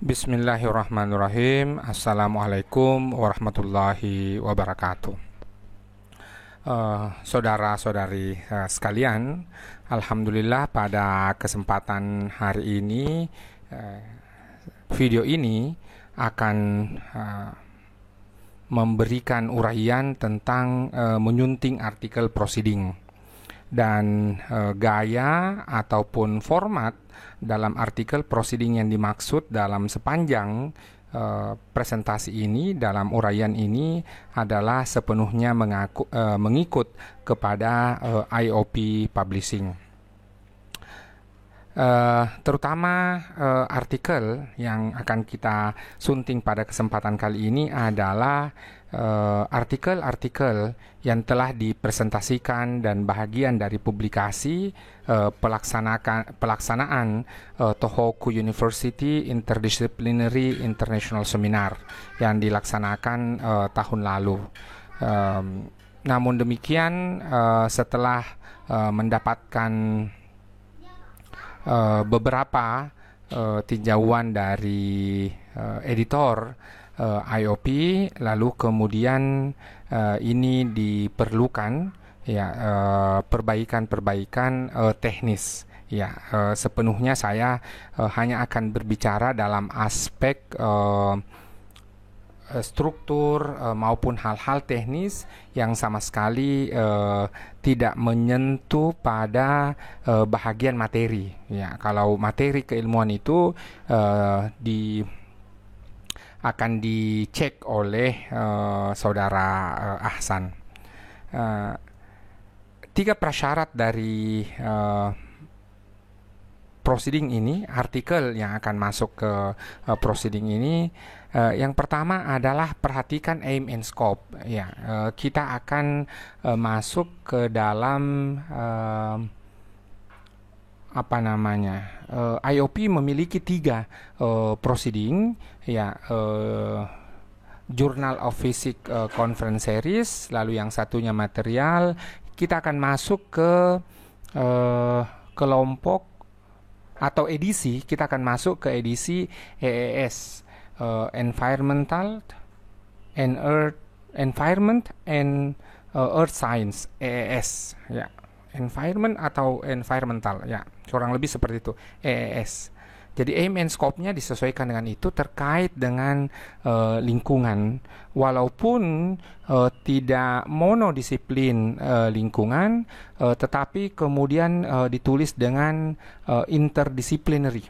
Bismillahirrahmanirrahim. Assalamualaikum warahmatullahi wabarakatuh. Saudara-saudari sekalian, alhamdulillah pada kesempatan hari ini video ini akan memberikan uraian tentang menyunting artikel proceeding dan gaya ataupun format dalam artikel proceeding yang dimaksud dalam sepanjang presentasi ini, dalam uraian ini adalah sepenuhnya mengikut kepada IOP Publishing. Terutama artikel yang akan kita sunting pada kesempatan kali ini adalah artikel-artikel yang telah dipresentasikan dan bahagian dari publikasi pelaksanaan Tohoku University Interdisciplinary International Seminar yang dilaksanakan tahun lalu. Namun demikian, setelah mendapatkan beberapa tinjauan dari editor IOP, lalu kemudian ini diperlukan perbaikan-perbaikan teknis. Sepenuhnya saya hanya akan berbicara dalam aspek struktur maupun hal-hal teknis yang sama sekali tidak menyentuh pada bahagian materi. Kalau materi keilmuan itu akan dicek oleh saudara Ahsan. 3 prasyarat dari proceeding ini, artikel yang akan masuk ke proceeding ini. Yang pertama adalah perhatikan aim and scope. Kita akan masuk ke dalam IOP memiliki 3 proceeding, Journal of Physics Conference Series, lalu yang satunya material. Kita akan masuk ke kelompok atau edisi. Kita akan masuk ke edisi EES, Environment and Earth Science, EES, Environment atau Environmental, kurang lebih seperti itu, EES. Jadi aim and scope-nya disesuaikan dengan itu terkait dengan lingkungan, walaupun tidak monodisiplin lingkungan, tetapi kemudian ditulis dengan interdisciplinary,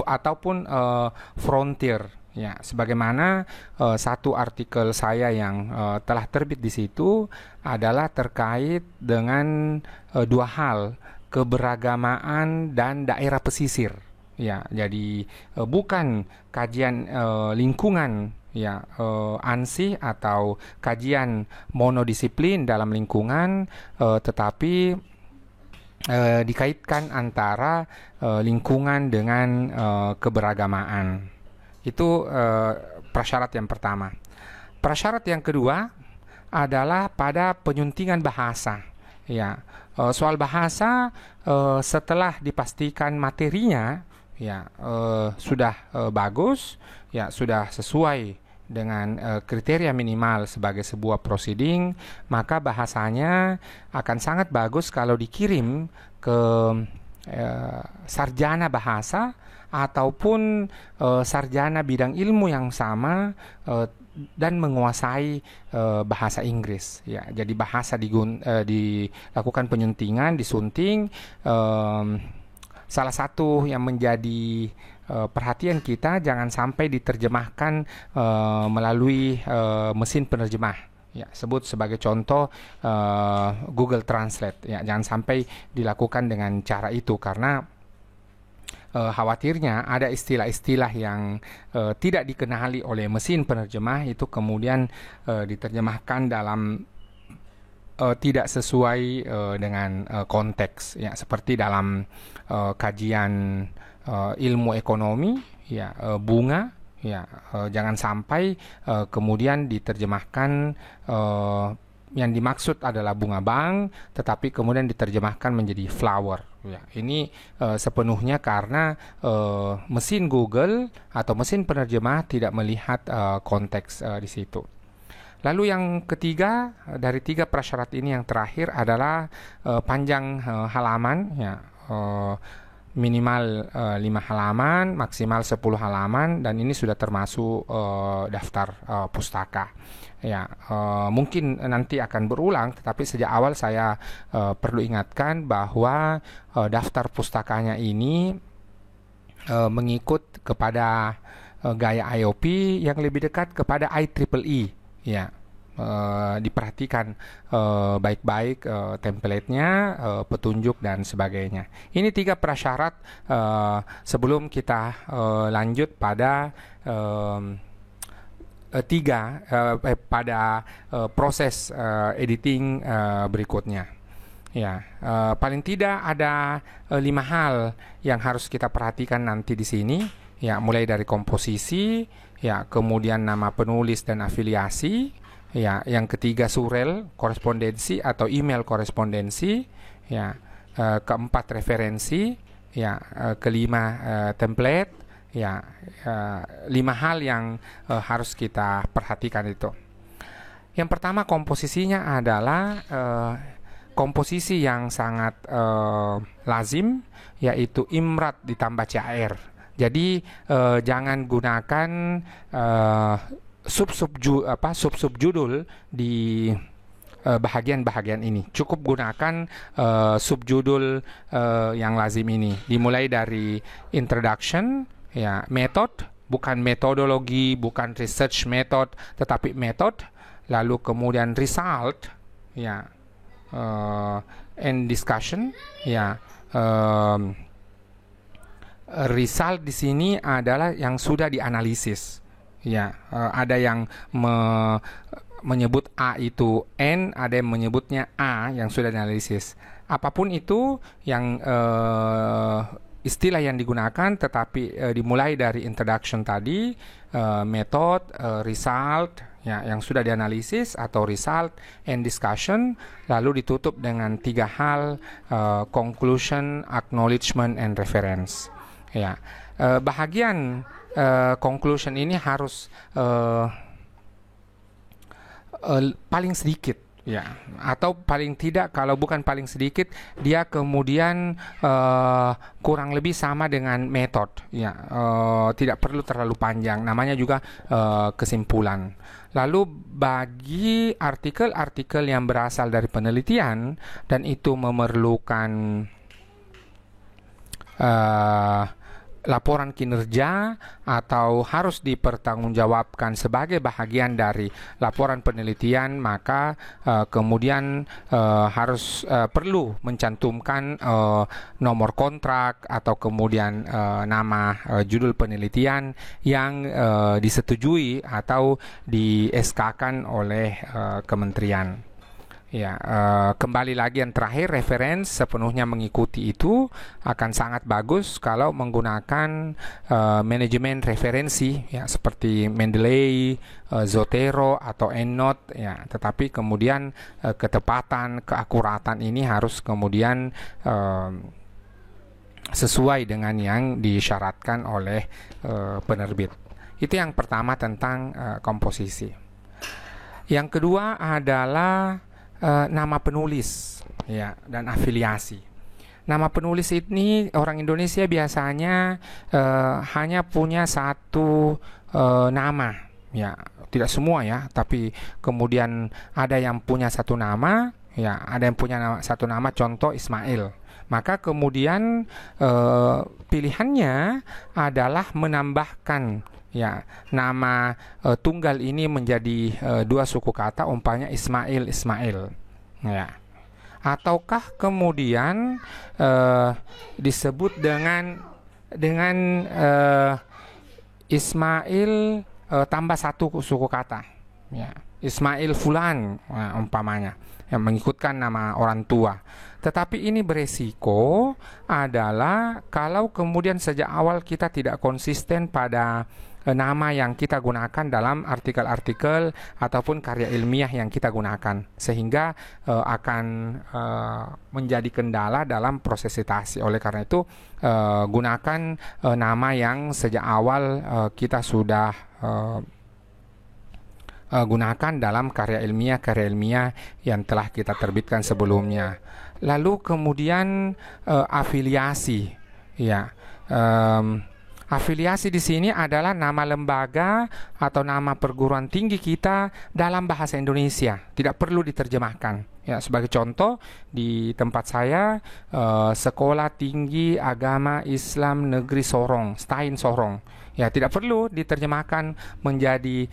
ataupun frontier. Sebagaimana satu artikel saya yang telah terbit di situ adalah terkait dengan 2 hal, keberagamaan dan daerah pesisir. Jadi bukan kajian lingkungan, ANSI atau kajian monodisiplin dalam lingkungan, tetapi dikaitkan antara lingkungan dengan keberagamaan. Itu prasyarat yang pertama. Prasyarat yang kedua adalah pada penyuntingan bahasa. Soal bahasa, setelah dipastikan materinya sudah bagus, sudah sesuai dengan kriteria minimal sebagai sebuah proceeding, maka bahasanya akan sangat bagus kalau dikirim ke sarjana bahasa ataupun sarjana bidang ilmu yang sama dan menguasai bahasa Inggris. Jadi bahasa dilakukan penyuntingan, disunting. Salah satu yang menjadi perhatian kita, jangan sampai diterjemahkan melalui mesin penerjemah. Sebut sebagai contoh Google Translate. Jangan sampai dilakukan dengan cara itu, karena khawatirnya ada istilah-istilah yang tidak dikenali oleh mesin penerjemah itu kemudian diterjemahkan dalam tidak sesuai dengan konteks, seperti dalam kajian ilmu ekonomi, bunga, jangan sampai kemudian diterjemahkan yang dimaksud adalah bunga bank, tetapi kemudian diterjemahkan menjadi flower, Ya, ini sepenuhnya karena mesin Google atau mesin penerjemah tidak melihat konteks di situ. Lalu yang ketiga dari tiga prasyarat ini yang terakhir adalah panjang halaman, ya, minimal 5 halaman, maksimal 10 halaman, dan ini sudah termasuk daftar pustaka. Ya, mungkin nanti akan berulang, tetapi sejak awal saya perlu ingatkan bahwa daftar pustakanya ini mengikut kepada gaya IOP yang lebih dekat kepada IEEE. Ya, diperhatikan baik-baik template-nya, petunjuk dan sebagainya. Ini tiga prasyarat sebelum kita lanjut pada proses editing berikutnya. Ya, paling tidak ada 5 hal yang harus kita perhatikan nanti di sini. Ya, mulai dari komposisi, ya, kemudian nama penulis dan afiliasi, ya, yang ketiga surel korespondensi atau email korespondensi, ya, keempat referensi, ya, kelima template, ya, 5 hal yang harus kita perhatikan itu. Yang pertama komposisinya adalah komposisi yang sangat lazim, yaitu imrat ditambah cair. Jadi jangan gunakan sub-subjudul di bahagian-bahagian ini. Cukup gunakan subjudul yang lazim ini. Dimulai dari introduction, ya, method, bukan metodologi, bukan research method, tetapi method. Lalu kemudian result, ya, and discussion, ya. Result di sini adalah yang sudah dianalisis. Ya, ada yang menyebut A itu N, ada yang menyebutnya A yang sudah dianalisis. Apapun itu yang istilah yang digunakan, tetapi dimulai dari introduction tadi, method, result, ya, yang sudah dianalisis atau result and discussion, lalu ditutup dengan 3 hal, conclusion, acknowledgement, and reference. Ya, bahagian conclusion ini harus paling sedikit, ya, atau paling tidak, kalau bukan paling sedikit, dia kemudian kurang lebih sama dengan metode, ya, tidak perlu terlalu panjang, namanya juga kesimpulan. Lalu bagi artikel-artikel yang berasal dari penelitian dan itu memerlukan laporan kinerja atau harus dipertanggungjawabkan sebagai bahagian dari laporan penelitian, maka kemudian harus perlu mencantumkan nomor kontrak atau kemudian nama judul penelitian yang disetujui atau di SK-kan oleh kementerian. Ya, kembali lagi yang terakhir, reference sepenuhnya mengikuti itu. Akan sangat bagus kalau menggunakan manajemen referensi, ya, seperti Mendeley, Zotero atau EndNote, ya. Tetapi kemudian ketepatan, keakuratan ini harus kemudian sesuai dengan yang disyaratkan oleh penerbit. Itu yang pertama tentang komposisi. Yang kedua adalah nama penulis, ya, dan afiliasi. Nama penulis ini orang Indonesia biasanya hanya punya satu nama, ya, tidak semua, ya, tapi kemudian ada yang punya satu nama, ya, ada yang punya satu nama, contoh Ismail. Maka kemudian pilihannya adalah menambahkan, ya, nama tunggal ini menjadi 2 suku kata, umpamanya Ismail, ya. Ataukah kemudian disebut dengan Ismail tambah 1 suku kata, ya, Ismail Fulan, umpamanya. yang mengikutkan nama orang tua. Tetapi ini beresiko adalah kalau kemudian sejak awal kita tidak konsisten pada nama yang kita gunakan dalam artikel-artikel ataupun karya ilmiah yang kita gunakan, sehingga akan menjadi kendala dalam proses citasi. Oleh karena itu, gunakan nama yang sejak awal kita sudah gunakan dalam karya ilmiah yang telah kita terbitkan sebelumnya. Lalu kemudian afiliasi, ya. Afiliasi di sini adalah nama lembaga atau nama perguruan tinggi kita dalam bahasa Indonesia, tidak perlu diterjemahkan. Ya, sebagai contoh di tempat saya, Sekolah Tinggi Agama Islam Negeri Sorong, STAIN Sorong. Ya, tidak perlu diterjemahkan menjadi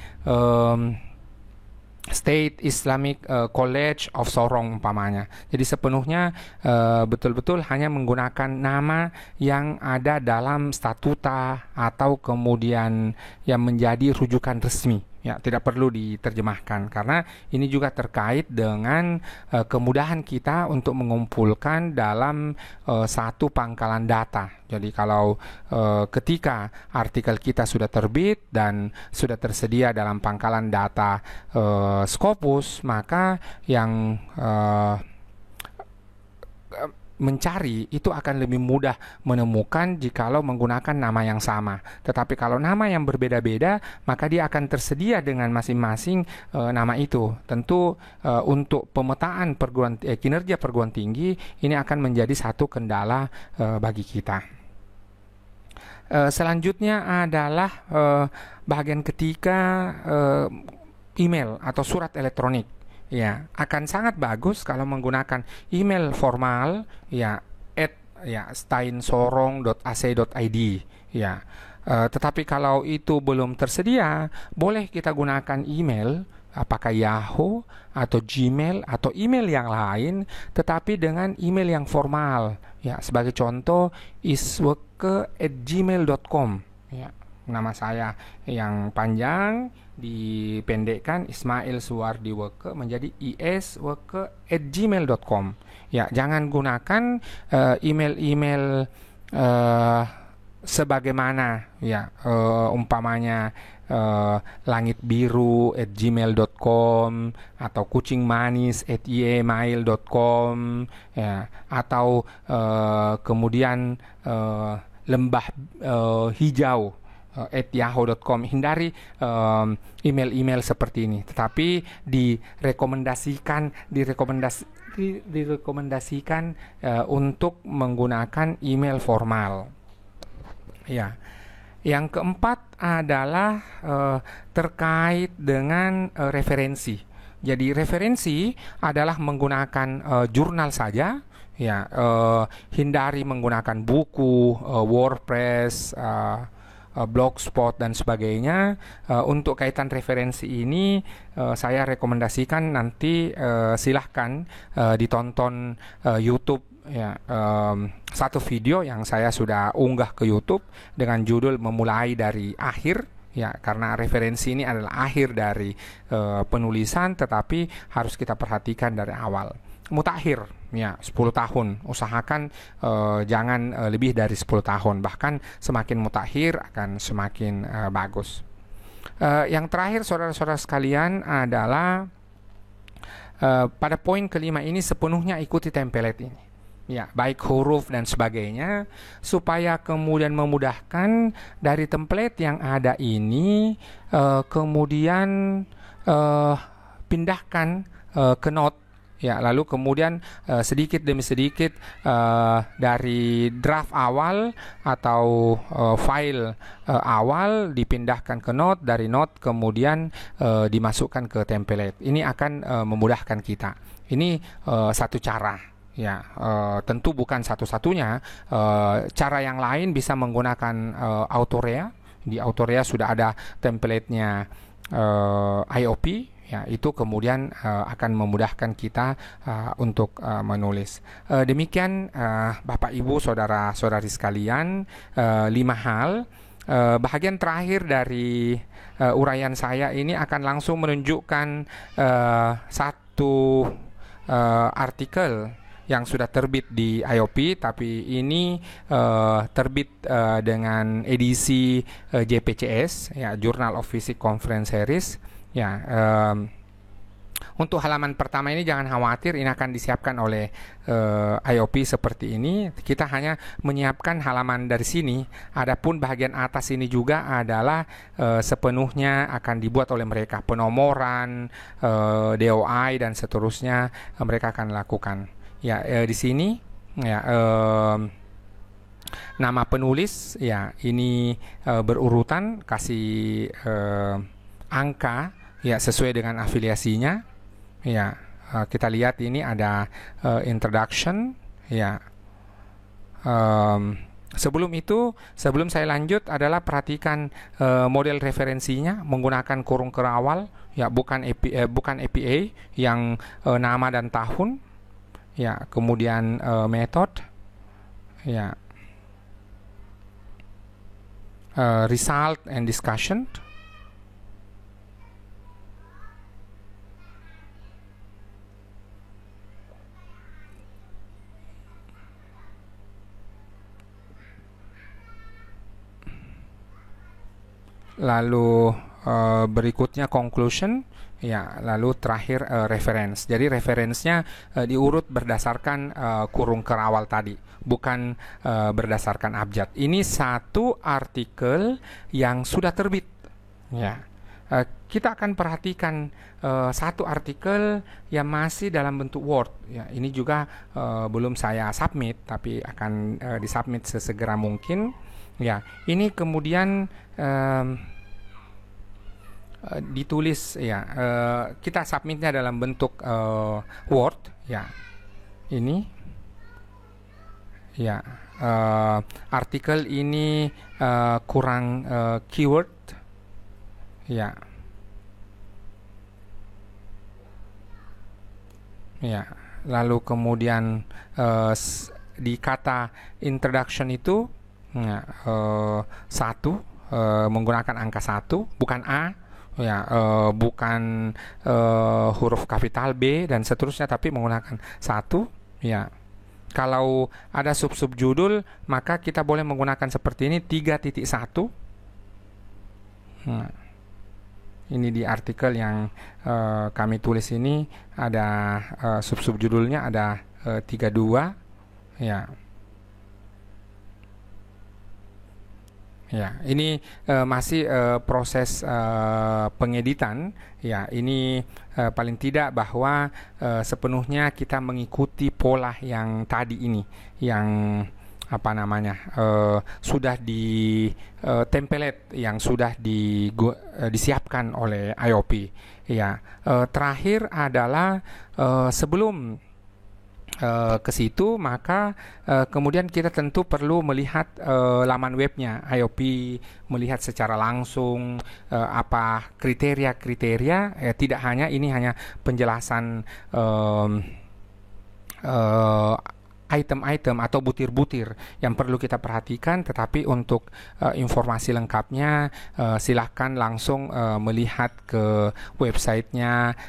State Islamic College of Sorong umpamanya. Jadi sepenuhnya betul-betul hanya menggunakan nama yang ada dalam statuta atau kemudian yang menjadi rujukan resmi. Ya, tidak perlu diterjemahkan karena ini juga terkait dengan kemudahan kita untuk mengumpulkan dalam satu pangkalan data. Jadi kalau ketika artikel kita sudah terbit dan sudah tersedia dalam pangkalan data Scopus, maka yang mencari itu akan lebih mudah menemukan jikalau menggunakan nama yang sama. Tetapi kalau nama yang berbeda-beda, maka dia akan tersedia dengan masing-masing nama itu. Tentu untuk pemetaan kinerja perguruan tinggi ini akan menjadi satu kendala bagi kita. Selanjutnya adalah bagian ketiga, email atau surat elektronik. Ya, akan sangat bagus kalau menggunakan email formal, ya, steinsorong.ac.id, ya. Tetapi kalau itu belum tersedia, boleh kita gunakan email, apakah Yahoo atau Gmail atau email yang lain, tetapi dengan email yang formal. Ya, sebagai contoh, isweke@gmail.com. Ya, nama saya yang panjang dipendekkan Ismail Suwardi Weke menjadi isweke@gmail.com. Ya, jangan gunakan email-email sebagaimana ya umpamanya langitbiru@gmail.com atau kucingmanis@email.com, ya, atau kemudian lembah hijau @yahoo.com. Hindari email-email seperti ini, tetapi direkomendasikan untuk menggunakan email formal. Ya. Yang keempat adalah terkait dengan referensi. Jadi referensi adalah menggunakan jurnal saja. Ya, hindari menggunakan buku, WordPress, Blogspot dan sebagainya. Untuk kaitan referensi ini saya rekomendasikan nanti silahkan ditonton YouTube, ya, satu video yang saya sudah unggah ke YouTube dengan judul Memulai dari Akhir. Ya, karena referensi ini adalah akhir dari penulisan, tetapi harus kita perhatikan dari awal. Mutakhir, ya, 10 tahun. Usahakan jangan lebih dari 10 tahun. Bahkan semakin mutakhir akan semakin bagus. Yang terakhir, saudara-saudara sekalian, adalah pada poin kelima ini sepenuhnya ikuti template ini. Ya, baik huruf dan sebagainya, supaya kemudian memudahkan dari template yang ada ini, kemudian pindahkan ke note. Ya, lalu kemudian sedikit demi sedikit dari draft awal atau file awal dipindahkan ke note, dari note kemudian dimasukkan ke template. Ini akan memudahkan kita. Ini satu cara. Ya, tentu bukan satu-satunya. Cara yang lain bisa menggunakan Autorea. Di Autorea sudah ada template-nya IOP. Ya, itu kemudian akan memudahkan kita untuk menulis. Demikian Bapak Ibu saudara-saudari sekalian, 5 hal. Bahagian terakhir dari uraian saya ini akan langsung menunjukkan satu artikel yang sudah terbit di IOP, tapi ini terbit dengan edisi JPCS, ya, Journal of Physics Conference Series. Ya, untuk halaman pertama ini jangan khawatir, ini akan disiapkan oleh IOP seperti ini. Kita hanya menyiapkan halaman dari sini. Adapun bagian atas ini juga adalah sepenuhnya akan dibuat oleh mereka, penomoran, DOI dan seterusnya mereka akan lakukan. Ya, di sini ya nama penulis ya ini berurutan, kasih angka ya sesuai dengan afiliasinya. Ya, kita lihat ini ada introduction ya. Sebelum itu, sebelum saya lanjut adalah perhatikan model referensinya menggunakan kurung kerawal ya, bukan APA yang nama dan tahun. Ya, kemudian method, ya, result and discussion, lalu berikutnya conclusion. Ya, lalu terakhir reference. Jadi referensinya diurut berdasarkan kurung kerawal tadi, bukan berdasarkan abjad. Ini satu artikel yang sudah terbit. Ya, kita akan perhatikan satu artikel yang masih dalam bentuk Word. Ya, ini juga belum saya submit, tapi akan disubmit sesegera mungkin. Ya, ini kemudian ditulis ya, kita submitnya dalam bentuk Word ya. Ini ya, artikel ini kurang keyword ya. Ya, lalu kemudian di kata introduction itu ya, satu, menggunakan angka 1 bukan A ya, bukan huruf kapital B dan seterusnya, tapi menggunakan 1 ya. Kalau ada sub-sub judul maka kita boleh menggunakan seperti ini 3.1. Nah, ini di artikel yang kami tulis ini ada sub-sub judulnya ada 32 ya. Ya, ini masih proses pengeditan. Ya, ini paling tidak bahwa sepenuhnya kita mengikuti pola yang tadi ini, yang apa namanya, sudah di template yang sudah disiapkan oleh IOP. Ya, terakhir adalah sebelum ke situ maka kemudian kita tentu perlu melihat laman webnya IOP, melihat secara langsung apa kriteria-kriteria, tidak hanya ini hanya penjelasan item-item atau butir-butir yang perlu kita perhatikan, tetapi untuk informasi lengkapnya silahkan langsung melihat ke websitenya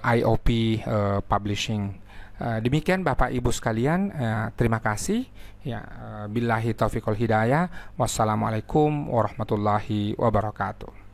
IOP Publishing. Demikian Bapak Ibu sekalian, terima kasih ya. Billahi taufiq wal hidayah. Wassalamualaikum warahmatullahi wabarakatuh.